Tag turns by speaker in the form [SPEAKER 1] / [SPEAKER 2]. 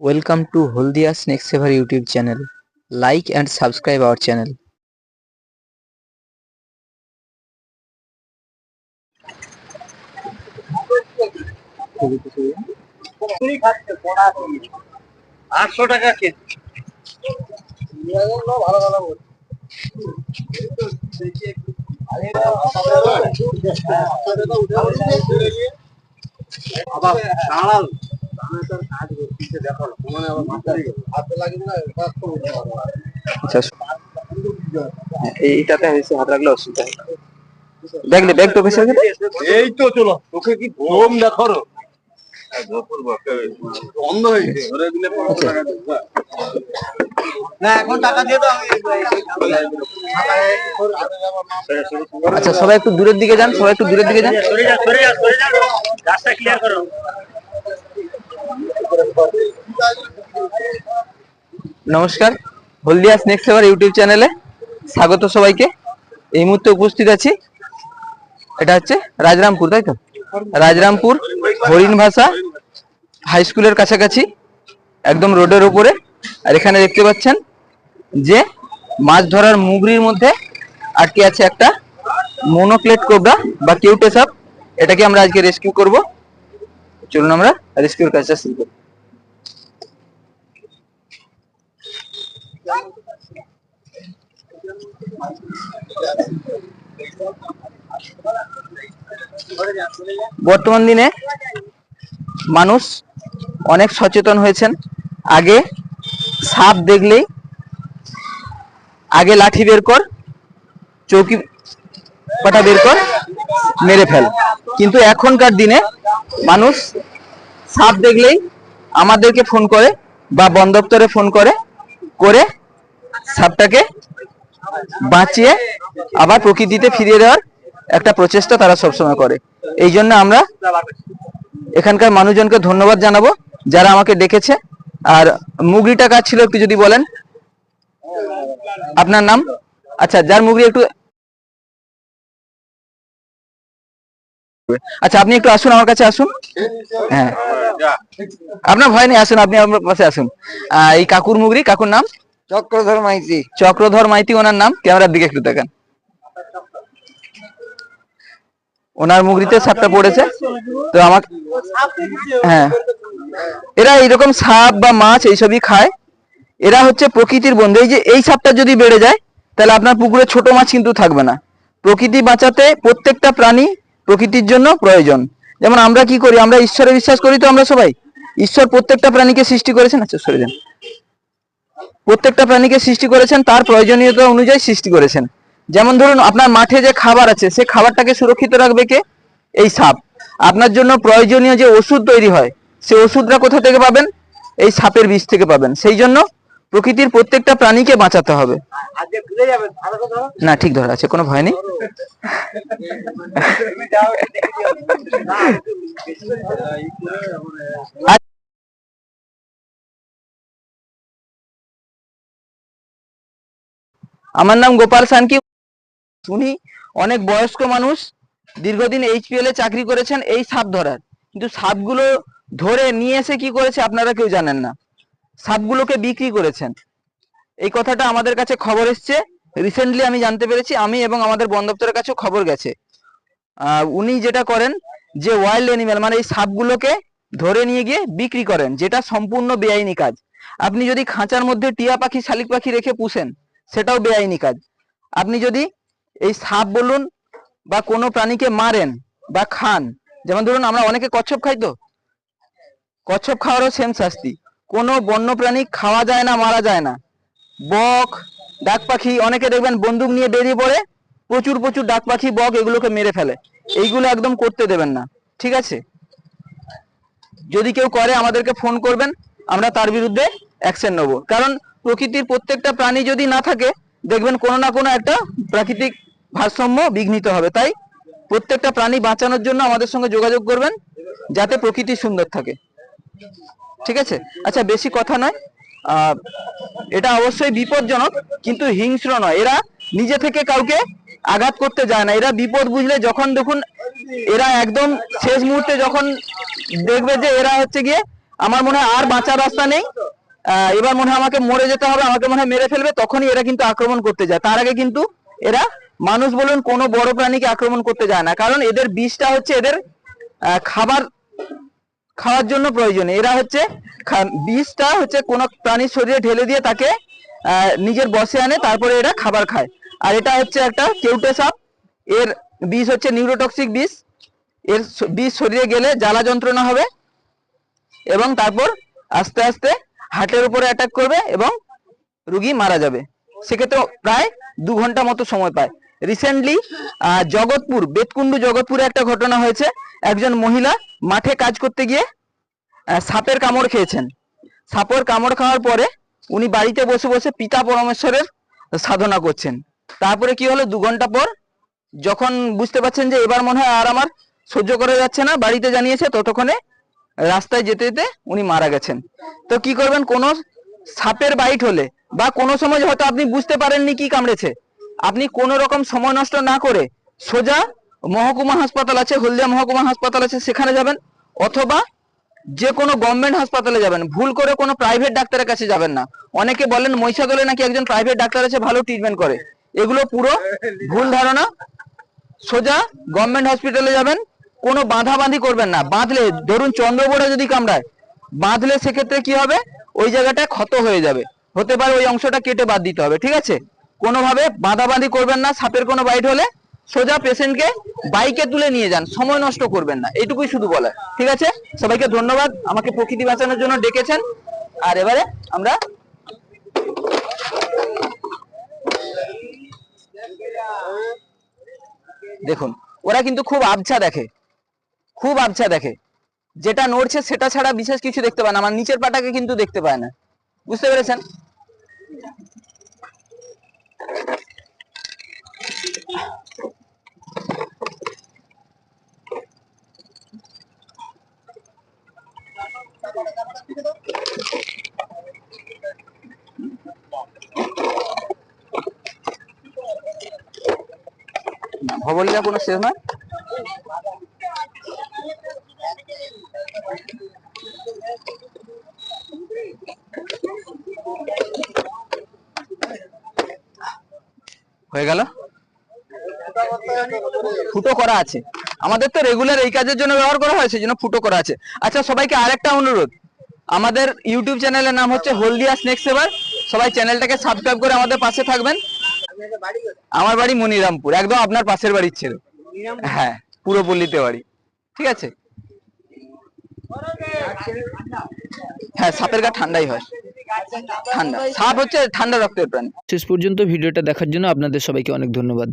[SPEAKER 1] Welcome to Holdia Snake Saver YouTube channel. Like and subscribe our channel. এইটাতে হয়েছে হাত রাখলে অসুবিধা হয়। দেখলে ব্যাগ তো বেশি
[SPEAKER 2] এই তো চলো তোকে কি গরম দেখো বন্ধ হয়েছে না এখন টাকা দিয়ে দাও।
[SPEAKER 1] আচ্ছা সবাই একটু দূরের দিকে যান, সবাই একটু দূরের দিকে যান।
[SPEAKER 2] রাস্তা ক্লিয়ার করো।
[SPEAKER 1] নমস্কার, হলদিয়া স্নেক সেভার ইউটিউব চ্যানেলে স্বাগত সবাইকে। এই মুহূর্তে উপস্থিত আছি, এটা হচ্ছে রাজরামপুর, তাই তো? রাজরামপুর হরিণ ভাষা হাই স্কুলের কাছাকাছি, একদম রোডের উপরে। আর এখানে দেখতে পাচ্ছেন যে মাছ ধরার মুগরির মধ্যে আটকে আছে একটা মোনোক্লেট কোবরা বা কিউটে সাপ। এটাকে আমরা আজকে রেস্কিউ করব। চলুন আমরা রেস্কিউর কাজটা শুরু করি। বর্তমান দিনে মানুষ অনেক সচেতন হয়েছেন। আগে সাপ দেখলেই আগে লাঠি বের কর, চৌকি পাটা বের কর, মেরে ফেল। কিন্তু এখনকার দিনে মানুষ সাপ দেখলেই আমাদেরকে ফোন করে বা বন দপ্তরে ফোন করে করে সাপটাকে বাঁচিয়ে আবার প্রকৃতিতে ফিরিয়ে দেওয়ার একটা প্রচেষ্টা তারা সবসময় করে। এই জন্য আমরা এখানকার মানুষজনকে ধন্যবাদ জানাবো যারা আমাকে ডেকেছে। আর মুগরিটা কাজ ছিল একটু যদি বলেন আপনার নাম। আচ্ছা, যার মুগরি একটু, আচ্ছা আপনি একটু আসুন, আমার কাছে আসুন। হ্যাঁ, আপনার ভয় নেই, আসুন, আপনি আমার পাশে আসুন। এই কাকুর মুগরি, কাকুর নাম
[SPEAKER 3] চক্রধর মাইতি।
[SPEAKER 1] চক্রধর মাইতি ওনার নাম। ক্যামেরার দিকে একটু দেখেন, ওনার মুগরিতে সাপটা পড়েছে। তো আমাকে, হ্যাঁ, এরা এইরকম সাপ বা মাছ এইসবই খায়। এরা হচ্ছে প্রকৃতির বন্ধু। এই যে এই সাপটা যদি বেড়ে যায় তাহলে আপনার পুকুরে ছোট মাছ কিন্তু থাকবে না। প্রকৃতি বাঁচাতে প্রত্যেকটা প্রাণী প্রকৃতির জন্য প্রয়োজন। যেমন আমরা কি করি, আমরা ঈশ্বরে বিশ্বাস করি, তো আমরা সবাই ঈশ্বর প্রত্যেকটা প্রাণীকে সৃষ্টি করেছেন। আচ্ছা সরে যান। প্রত্যেকটা প্রাণীকে সৃষ্টি করেছেন তার প্রয়োজনীয়তা অনুযায়ী সৃষ্টি করেছেন। যেমন ধরুন আপনার মাঠে যে খাবার আছে, সে খাবারটাকে সুরক্ষিত রাখবে কে? এই সাপ। আপনার জন্য প্রয়োজনীয় যে ওষুধ তৈরি হয়, সেই ওষুধটা কোথা থেকে পাবেন? এই সাপের বিষ থেকে পাবেন। সেই জন্য প্রকৃতির প্রত্যেকটা প্রাণীকে বাঁচাতে হবে। না ঠিক ধরা আছে, কোনো ভয় নেই। আমার নাম গোপাল সানকি। উনি অনেক বয়স্ক মানুষ, দীর্ঘদিন এইচপিএল এ চাকরি করেছেন এই সাপ ধরার। কিন্তু সাপগুলো ধরে নিয়ে এসে কি করেছে আপনারা কেউ জানেন না, সাপগুলোকে বিক্রি করেছেন। এই কথাটা আমাদের কাছে খবর এসছে রিসেন্টলি, আমি জানতে পেরেছি। আমি এবং আমাদের বন দপ্তরের কাছেও খবর গেছে। উনি যেটা করেন যে ওয়াইল্ড অ্যানিমেল মানে এই সাপগুলোকে ধরে নিয়ে গিয়ে বিক্রি করেন, যেটা সম্পূর্ণ বেআইনি কাজ। আপনি যদি খাঁচার মধ্যে টিয়া পাখি, শালিক পাখি রেখে পুষেন, সেটাও বেআইনি কাজ। আপনি যদি এই সাপ বলুন বা কোনো প্রাণীকে মারেন বা খান, যেমন ধরুন আমরা অনেকে কচ্ছপ খাই, তো কচ্ছপ খাওয়ারও সেম শাস্তি। কোনো বন্য প্রাণী খাওয়া যায় না, মারা যায় না। বক, ডাক পাখি, অনেকে দেখবেন বন্দুক নিয়ে বেরিয়ে পড়ে প্রচুর প্রচুর ডাক পাখি, বক এগুলোকে মেরে ফেলে। এইগুলো একদম করতে দেবেন না, ঠিক আছে? যদি কেউ করে আমাদেরকে ফোন করবেন, আমরা তার বিরুদ্ধে অ্যাকশন নেব। কারণ প্রকৃতির প্রত্যেকটা প্রাণী যদি না থাকে, দেখবেন কোনো না কোনো একটা প্রাকৃতিক ভারসাম্য বিঘ্নিত হবে। তাই প্রত্যেকটা প্রাণী বাঁচানোর জন্য আমাদের সঙ্গে যোগাযোগ করবেন, যাতে প্রকৃতি সুন্দর থাকে, ঠিক আছে? আচ্ছা বেশি কথা নয়, এটা অবশ্যই বিপজ্জনক কিন্তু হিংস্র নয়। এরা নিজে থেকে কাউকে আঘাত করতে যায় না। এরা বিপদ বুঝলে যখন দেখুন, এরা একদম শেষ মুহূর্তে যখন দেখবে যে এরা হচ্ছে গিয়ে আমার মনে হয় আর বাঁচার রাস্তা নেই। এবার মনে হয় আমাকে মরে যেতে হবে, আমাকে মনে হয় মেরে ফেলবে, তখনই এরা কিন্তু আক্রমণ করতে যায়। তার আগে কিন্তু এরা মানুষ বলুন কোনো বড় প্রাণীকে আক্রমণ করতে যায় না, কারণ এদের বিষটা হচ্ছে এদের খাবার খাওয়ার জন্য প্রয়োজনীয়। এরা হচ্ছে বিষটা হচ্ছে কোনো প্রাণীর শরীরে ঢেলে দিয়ে তাকে নিজের বশে আনে, তারপরে এরা খাবার খায়। আর এটা হচ্ছে একটা কেউটে সাপ, এর বিষ হচ্ছে নিউরোটক্সিক বিষ। এর বিষ শরীরে গেলে জ্বালা যন্ত্রণা হবে এবং তারপর আস্তে আস্তে হার্টের উপরে অ্যাটাক করবে এবং রোগী মারা যাবে। সেক্ষেত্রে প্রায় 2 ঘন্টা মতো সময় পায়। রিসেন্টলি জগৎপুর, বেতকুন্ডু জগৎপুরে একটা ঘটনা হয়েছে। একজন মহিলা মাঠে কাজ করতে গিয়ে সাপের কামড় খেয়েছেন। সাপের কামড় খাওয়ার পরে উনি বাড়িতে বসে বসে পিতা পরমেশ্বরের সাধনা করছেন। তারপরে কি হলো, 2 ঘন্টা পর যখন বুঝতে পারছেন যে এবার মনে হয় আর আমার সহ্য করা যাচ্ছে না, বাড়িতে জানিয়েছে, ততক্ষণে রাস্তায় যেতে যেতে উনি মারা গেছেন। তো কি করবেন, কোনো সাপের বাইট হলে বা কোনো সময় হয়তো আপনি বুঝতে পারেননি কি কামড়েছে, আপনি কোনো রকম সময় নষ্ট না করে সোজা মহকুমা হাসপাতাল আছে, হলদিয়া মহকুমা হাসপাতাল আছে, সেখানে যাবেন, অথবা যে কোনো গভর্নমেন্ট হাসপাতালে যাবেন। ভুল করে কোনো প্রাইভেট ডাক্তারের কাছে যাবেন না। অনেকে বলেন মহিষাদলে নাকি একজন প্রাইভেট ডাক্তার আছে, ভালো ট্রিটমেন্ট করে। এগুলো পুরো ভুল ধারণা। সোজা গভর্নমেন্ট হসপিটালে যাবেন, কোনো বাঁধাবাঁধি করবেন না। বাঁধলে, ধরুন চন্দ্রবোড়া যদি কামড়ায়, বাঁধলে সেক্ষেত্রে কি হবে, ওই জায়গাটা ক্ষত হয়ে যাবে, হতে পারে ওই অংশটা কেটে বাদ দিতে হবে। ঠিক আছে, কোনোভাবে বাঁধাবাঁধি করবেন না। সাপের কোনো বাইট হলে সোজা পেশেন্টকে বাইকে তুলে নিয়ে যান, সময় নষ্ট করবেন না, এইটুকুই শুধু বলা। ঠিক আছে, সবাইকে ধন্যবাদ আমাকে প্রকৃতি বাঁচানোর জন্য ডেকেছেন। আর এবারে আমরা দেখুন, ওরা কিন্তু খুব আবছা দেখে, খুব আবছা দেখে, যেটা নড়ছে সেটা ছাড়া বিশেষ কিছু দেখতে পায় না। আমার নিচের পাটাকে কিন্তু দেখতে পায় না, বুঝতে পেরেছেন? ভবলীলা কোনো শেষ নয়। হয়ে গেল, ফুটো করা আছে। আমাদের তো রেগুলার এই কাজের জন্য ব্যবহার করা হয়, সেই জন্য ফুটো করা আছে। আচ্ছা, সবাইকে আরেকটা অনুরোধ, আমাদের ইউটিউব চ্যানেলের নাম হচ্ছে হলদিয়া স্নেক সেভার। সবাই চ্যানেলটাকে সাবস্ক্রাইব করে আমাদের পাশে থাকবেন। আমার বাড়ি মনিরামপুর, একদম আপনার পাশের বাড়ির ছেলে। হ্যাঁ, পুরো পল্লীতে বাড়ি। ঠিক আছে, হ্যাঁ, সাপের গা ঠান্ডাই হয়, ঠান্ডা। সাপ হচ্ছে ঠান্ডা রক্তের প্রাণী।
[SPEAKER 3] শেষ পর্যন্ত ভিডিওটা দেখার জন্য আপনাদের সবাইকে অনেক ধন্যবাদ।